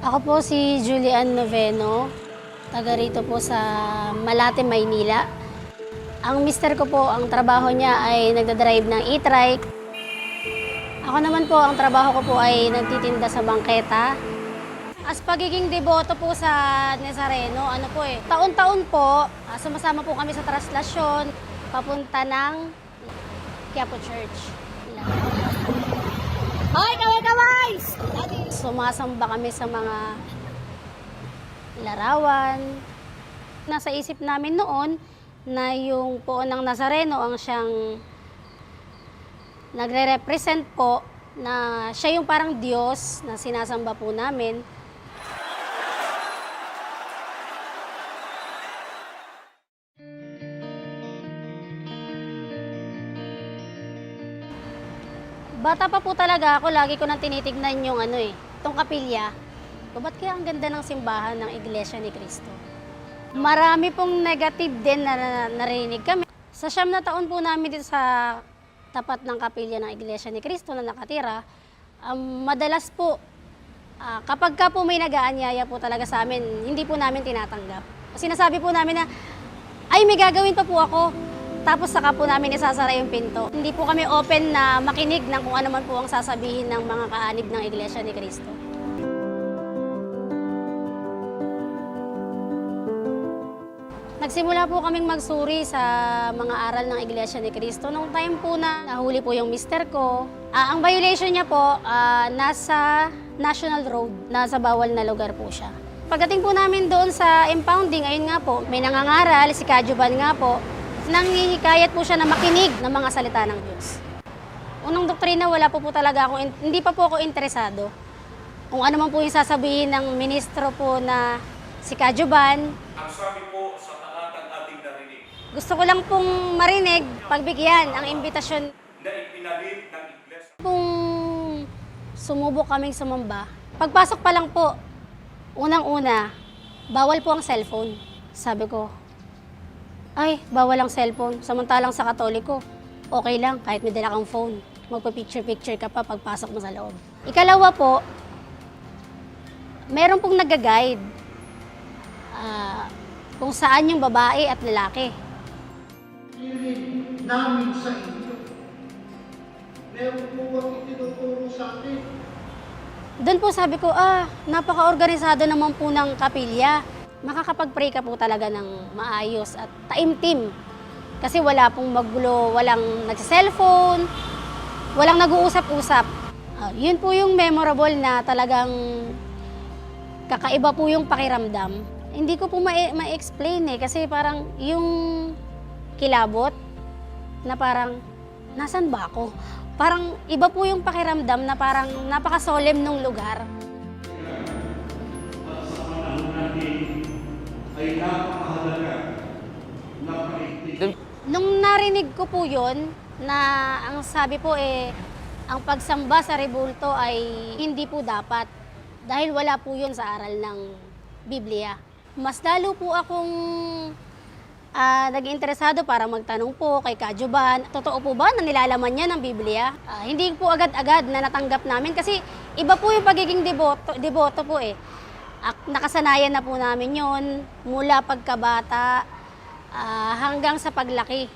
Ako po si Julian Noveno, taga rito po sa Malate, Maynila. Ang mister ko po, ang trabaho niya ay nagdadrive ng e-trike. Ako naman po, ang trabaho ko po ay nagtitinda sa bangketa. As pagiging deboto po sa Nazareno, taon-taon po, sumasama po kami sa traslasyon, papunta ng Quiapo Church. Hoy, kaway-kaway! Sumasamba kami sa mga larawan. Nasa isip namin noon na yung poon ng Nazareno ang siyang nagre-represent po na siya yung parang Diyos na sinasamba po namin. Bata pa po talaga ako, lagi ko nang tinitignan yung itong kapilya. Ba't kaya ang ganda ng simbahan ng Iglesia ni Cristo? Marami pong negative din na narinig kami. Sa 9 na taon po namin dito sa tapat ng kapilya ng Iglesia ni Cristo na nakatira, madalas po, kapag ka po may nag-aanyaya po talaga sa amin, hindi po namin tinatanggap. Sinasabi po namin na, ay may gagawin pa po ako. Tapos saka po namin isasara yung pinto. Hindi po kami open na makinig ng kung ano man po ang sasabihin ng mga kaanib ng Iglesia ni Cristo. Nagsimula po kaming magsuri sa mga aral ng Iglesia ni Cristo. Nung time po na nahuli po yung mister ko, ang violation niya po nasa National Road, nasa bawal na lugar po siya. Pagdating po namin doon sa impounding, ayun nga po, may nangangaral, si Kajuban nga po, nanghihikayat po siya na makinig ng mga salita ng Diyos. Unang doktrina, wala po talaga ako, hindi pa po ako interesado. Kung ano man po yung sasabihin ng ministro po na si Kajuban. Ang sabi po sa talatang ating narinig, Gusto ko lang pong marinig, pagbigyan ang imbitasyon. na ipinalit ng Iglesia. Kung sumubok kaming sumamba, pagpasok pa lang po, unang-una, bawal po ang cellphone. Sabi ko, ay, bawal ang cellphone. Samantalang sa Katoliko, okay lang kahit may dala kang phone. Magpa-picture-picture ka pa pagpasok mo sa loob. Ikalawa po, meron pong nag-guide kung saan yung babae at lalaki. Hiling namin sa inyo. Meron po bang itinuturo sa atin? Doon po sabi ko, napaka-organisado naman po ng kapilya. Makakapag-pray ka po talaga ng maayos at taimtim. Kasi wala pong magulo, walang nagsiselfone, walang nag-uusap-usap. Yun po yung memorable na talagang kakaiba po yung pakiramdam. Hindi ko po ma-explain kasi parang yung kilabot na parang, nasan ba ako? Parang iba po yung pakiramdam na parang napaka-solemn nung lugar. Ay napakahalaga na paigting. Nung narinig ko po yun, na ang sabi po ang pagsamba sa rebulto ay hindi po dapat. Dahil wala po yun sa aral ng Biblia. Mas lalo po akong nag-interesado para magtanong po kay Kajuban, totoo po ba na nilalaman niya ng Biblia? Hindi po agad-agad na natanggap namin kasi iba po yung pagiging deboto po . Nakasanayan na po namin yun mula pagkabata hanggang sa paglaki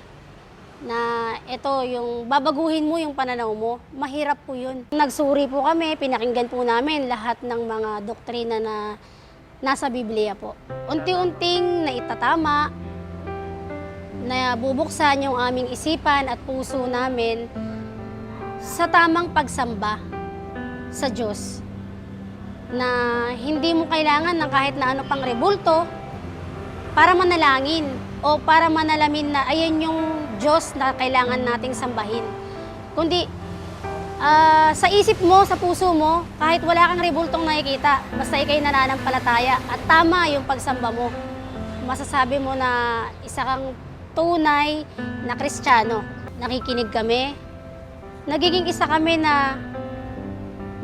na ito yung babaguhin mo yung pananaw mo, mahirap po yun. Nagsuri po kami, pinakinggan po namin lahat ng mga doktrina na nasa Biblia po. Unti-unting naitatama, na bubuksan yung aming isipan at puso namin sa tamang pagsamba sa Diyos. Na hindi mo kailangan ng kahit na ano pang rebulto para manalangin o para manalamin na ayan yung Diyos na kailangan nating sambahin. Kundi sa isip mo, sa puso mo, kahit wala kang rebultong nakikita, basta ikay nananampalataya at tama yung pagsamba mo, masasabi mo na isa kang tunay na Kristiyano. Nakikinig kami, nagiging isa kami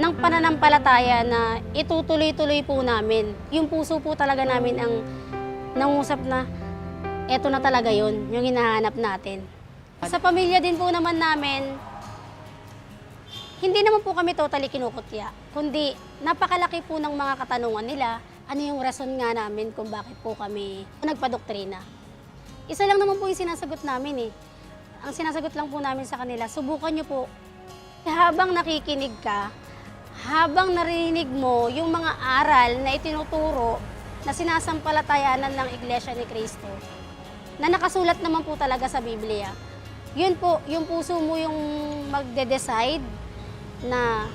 ng pananampalataya na itutuloy-tuloy po namin. Yung puso po talaga namin ang nangusap na eto na talaga yun, yung hinahanap natin. Sa pamilya din po naman namin, Hindi naman po kami totally kinukutya, kundi napakalaki po ng mga katanungan nila. Ano yung rason nga namin kung bakit po kami nagpadoktrina. Isa lang naman po yung sinasagot namin eh. Ang sinasagot lang po namin sa kanila, subukan nyo po. Habang nakikinig ka, habang narinig mo yung mga aral na itinuturo na sinasampalatayanan ng Iglesia ni Cristo, na nakasulat naman po talaga sa Biblia, yun po, yung puso mo yung magde-decide na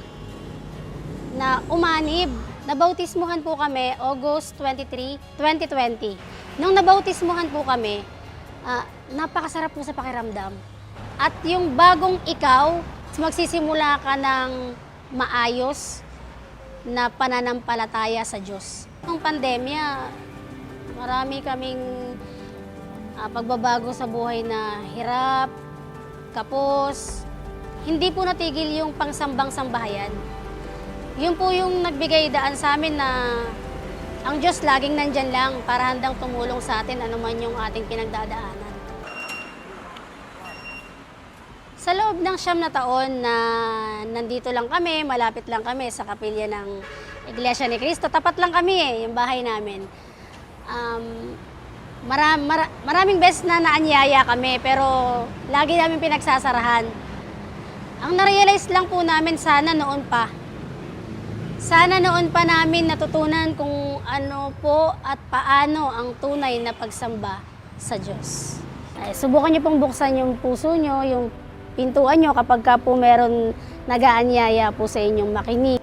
umanib. Nabautismuhan po kami August 23, 2020. Nung nabautismuhan po kami, napakasarap po sa pakiramdam. At yung bagong ikaw, magsisimula ka ng maayos na pananampalataya sa Diyos. Nung pandemya, marami kaming pagbabago sa buhay na hirap, kapos. Hindi po natigil yung pangsambang sambahayan. Yun po yung nagbigay daan sa amin na ang Diyos laging nandyan lang para handang tumulong sa atin anuman yung ating pinagdadaanan. Sa loob ng 9 na taon na nandito lang kami, malapit lang kami sa kapilya ng Iglesia ni Cristo, tapat lang kami yung bahay namin. Maraming beses na naanyaya kami pero lagi namin pinagsasarahan. Ang narealize lang po namin sana noon pa namin natutunan kung ano po at paano ang tunay na pagsamba sa Diyos. Subukan niyo pong buksan yung puso niyo, yung pintuan niyo kapag ka po meron nag-aanyaya po sa inyong makinig.